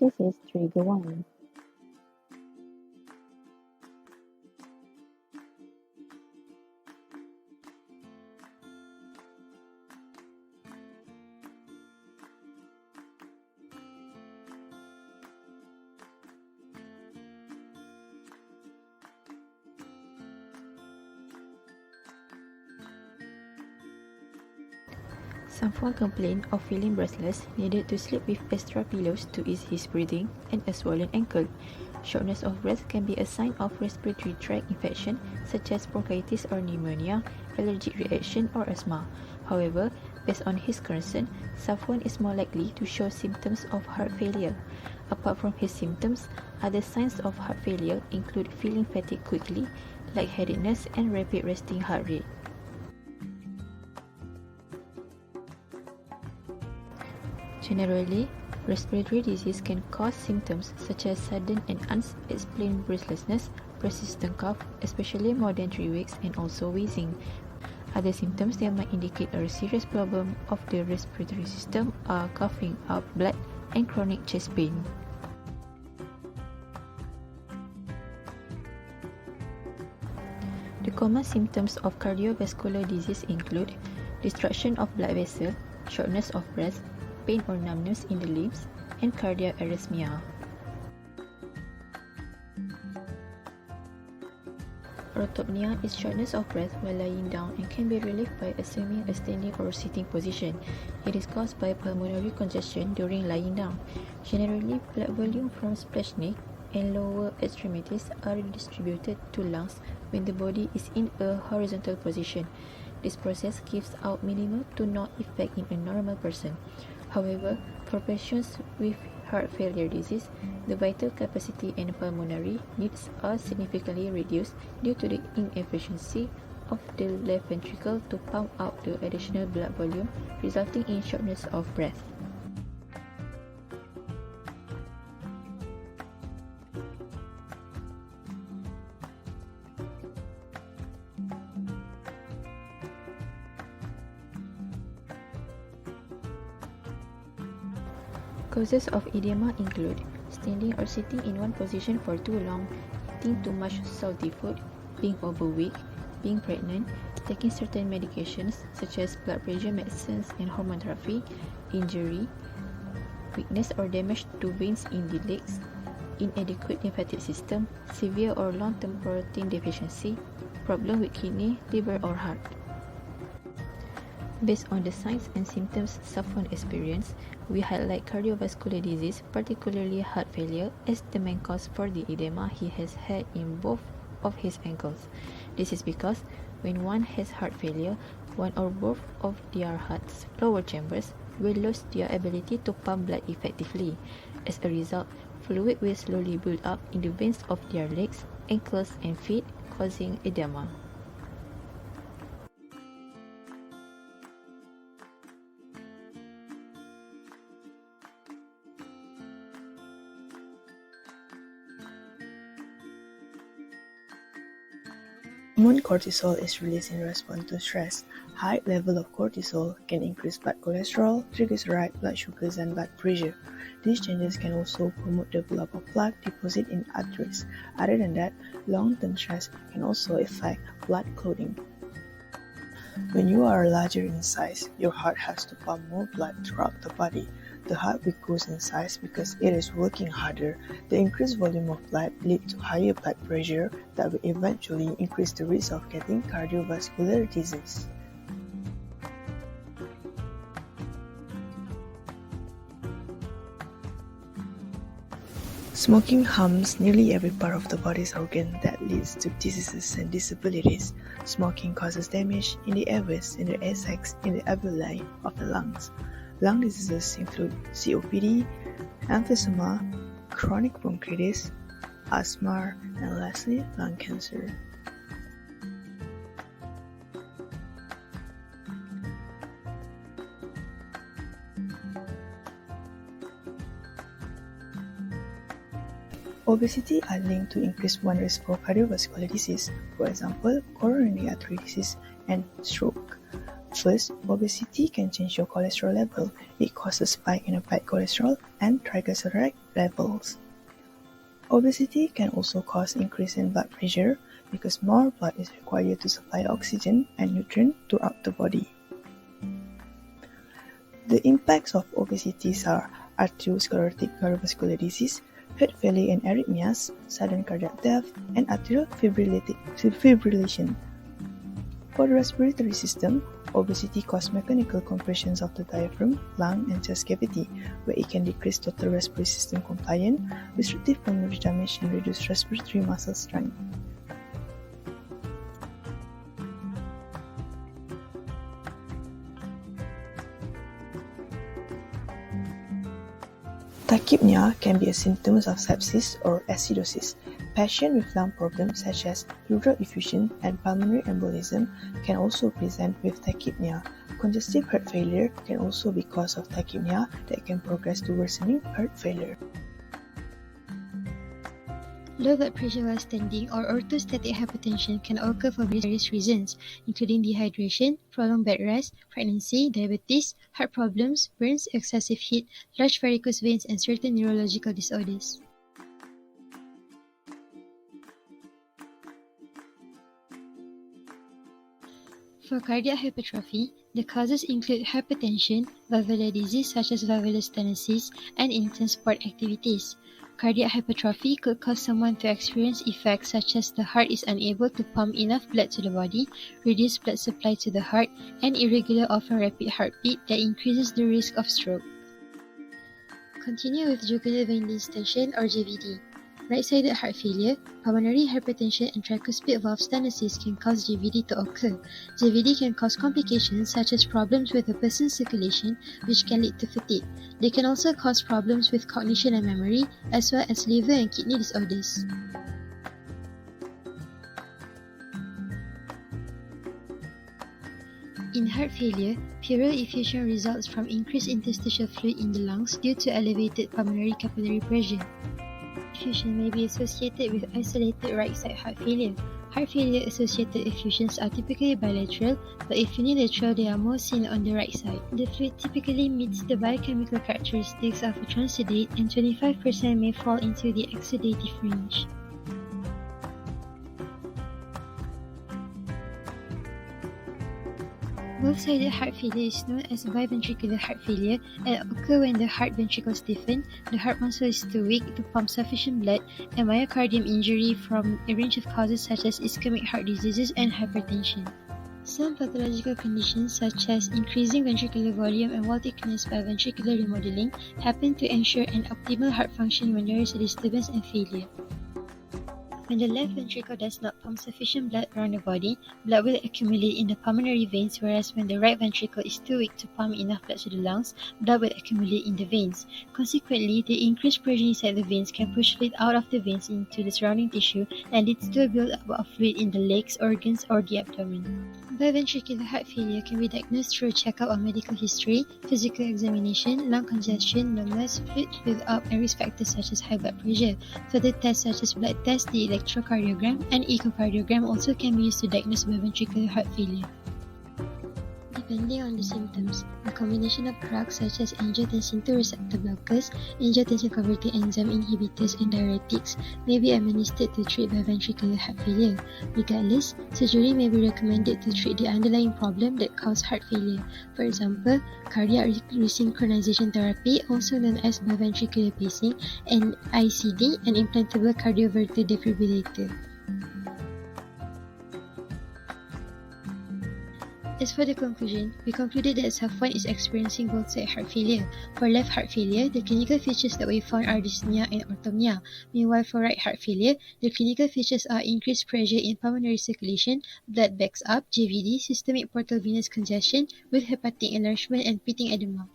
This is trigger 1. Someone complained of feeling breathless, needed to sleep with extra pillows to ease his breathing, and a swollen ankle. Shortness of breath can be a sign of respiratory tract infection such as bronchitis or pneumonia, allergic reaction, or asthma. However, based on his concern, Safwan is more likely to show symptoms of heart failure. Apart from his symptoms, other signs of heart failure include feeling fatigue quickly, lightheadedness, and rapid resting heart rate. Generally, respiratory disease can cause symptoms such as sudden and unexplained breathlessness, persistent cough, especially more than 3 weeks, and also wheezing. Other symptoms that might indicate a serious problem of the respiratory system are coughing up blood and chronic chest pain. The common symptoms of cardiovascular disease include destruction of blood vessel, shortness of breath, pain or numbness in the limbs, and cardiac arrhythmia. Orthopnea is shortness of breath while lying down and can be relieved by assuming a standing or sitting position. It is caused by pulmonary congestion during lying down. Generally, blood volume from splenic and lower extremities are redistributed to lungs when the body is in a horizontal position. This process gives out minimal to no effect in a normal person. However, for patients with heart failure disease, the vital capacity and pulmonary needs are significantly reduced due to the inefficiency of the left ventricle to pump out the additional blood volume, resulting in shortness of breath. Causes of edema include standing or sitting in one position for too long, eating too much salty food, being overweight, being pregnant, taking certain medications such as blood pressure medicines and hormone therapy, injury, weakness or damage to veins in the legs, inadequate lymphatic system, severe or long-term protein deficiency, problem with kidney, liver or heart. Based on the signs and symptoms Safwan experienced, we highlight cardiovascular disease, particularly heart failure, as the main cause for the edema he has had in both of his ankles. This is because when one has heart failure, one or both of their heart's lower chambers will lose their ability to pump blood effectively. As a result, fluid will slowly build up in the veins of their legs, ankles, and feet, causing edema. Hormone cortisol is released in response to stress. High level of cortisol can increase blood cholesterol, triglyceride, blood sugars, and blood pressure. These changes can also promote the buildup of plaque deposit in arteries. Other than that, long-term stress can also affect blood clotting. When you are larger in size, your heart has to pump more blood throughout the body. The heart will grow in size because it is working harder. The increased volume of blood leads to higher blood pressure that will eventually increase the risk of getting cardiovascular disease. Smoking harms nearly every part of the body's organ that leads to diseases and disabilities. Smoking causes damage in the airways, in the air sacs, in the alveoli of the lungs. Lung diseases include COPD, emphysema, chronic bronchitis, asthma, and lastly, lung cancer. Obesity are linked to increased one risk for cardiovascular disease, for example, coronary artery disease and stroke. First, obesity can change your cholesterol level. It causes a spike in bad cholesterol and triglyceride levels. Obesity can also cause increase in blood pressure because more blood is required to supply oxygen and nutrients throughout the body. The impacts of obesity are arteriosclerotic cardiovascular disease, heart failure and arrhythmias, sudden cardiac death, and atrial fibrillation. For the respiratory system, obesity causes mechanical compressions of the diaphragm, lung, and chest cavity, where it can decrease total respiratory system compliance, restrictive pulmonary damage, and reduce respiratory muscle strength. Tachypnea can be a symptom of sepsis or acidosis. Patients with lung problems such as pleural effusion and pulmonary embolism can also present with tachypnea. Congestive heart failure can also be cause of tachypnea that can progress to worsening heart failure. Low blood pressure while standing or orthostatic hypotension can occur for various reasons, including dehydration, prolonged bed rest, pregnancy, diabetes, heart problems, burns, excessive heat, large varicose veins, and certain neurological disorders. For cardiac hypertrophy, the causes include hypertension, valvular disease such as valvular stenosis, and intense sport activities. Cardiac hypertrophy could cause someone to experience effects such as the heart is unable to pump enough blood to the body, reduced blood supply to the heart, and irregular, often rapid heartbeat that increases the risk of stroke. Continue with jugular vein distension or JVD. Right-sided heart failure, pulmonary hypertension, and tricuspid valve stenosis can cause JVD to occur. JVD can cause complications such as problems with a person's circulation, which can lead to fatigue. They can also cause problems with cognition and memory, as well as liver and kidney disorders. In heart failure, pleural effusion results from increased interstitial fluid in the lungs due to elevated pulmonary capillary pressure. Effusion may be associated with isolated right-side heart failure. Heart failure-associated effusions are typically bilateral, but if unilateral, they are more seen on the right side. The fluid typically meets the biochemical characteristics of a transudate, and 25% may fall into the exudative range. Both-sided heart failure is known as biventricular heart failure and occurs when the heart ventricle stiffens, the heart muscle is too weak to pump sufficient blood, and myocardium injury from a range of causes such as ischemic heart diseases and hypertension. Some pathological conditions such as increasing ventricular volume and wall thickness by ventricular remodeling happen to ensure an optimal heart function when there is a disturbance and failure. When the left ventricle does not pump sufficient blood around the body, blood will accumulate in the pulmonary veins, whereas when the right ventricle is too weak to pump enough blood to the lungs, blood will accumulate in the veins. Consequently, the increased pressure inside the veins can push fluid out of the veins into the surrounding tissue and leads to a build-up of fluid in the legs, organs, or the abdomen. Biventricular heart failure can be diagnosed through a checkup of medical history, physical examination, lung congestion, numbness, fluid build-up, and risk factors such as high blood pressure. Further tests such as blood tests, the electrocardiogram, and echocardiogram also can be used to diagnose biventricular heart failure. Depending on the symptoms, a combination of drugs such as angiotensin II receptor blockers, angiotensin converting enzyme inhibitors, and diuretics may be administered to treat biventricular heart failure. Regardless, surgery may be recommended to treat the underlying problem that caused heart failure. For example, cardiac resynchronization therapy, also known as biventricular pacing, and ICD, an implantable cardioverter defibrillator. As for the conclusion, we concluded that someone is experiencing both-side heart failure. For left heart failure, the clinical features that we found are dyspnea and orthopnea. Meanwhile, for right heart failure, the clinical features are increased pressure in pulmonary circulation, blood backs up, JVD, systemic portal venous congestion with hepatic enlargement, and pitting edema.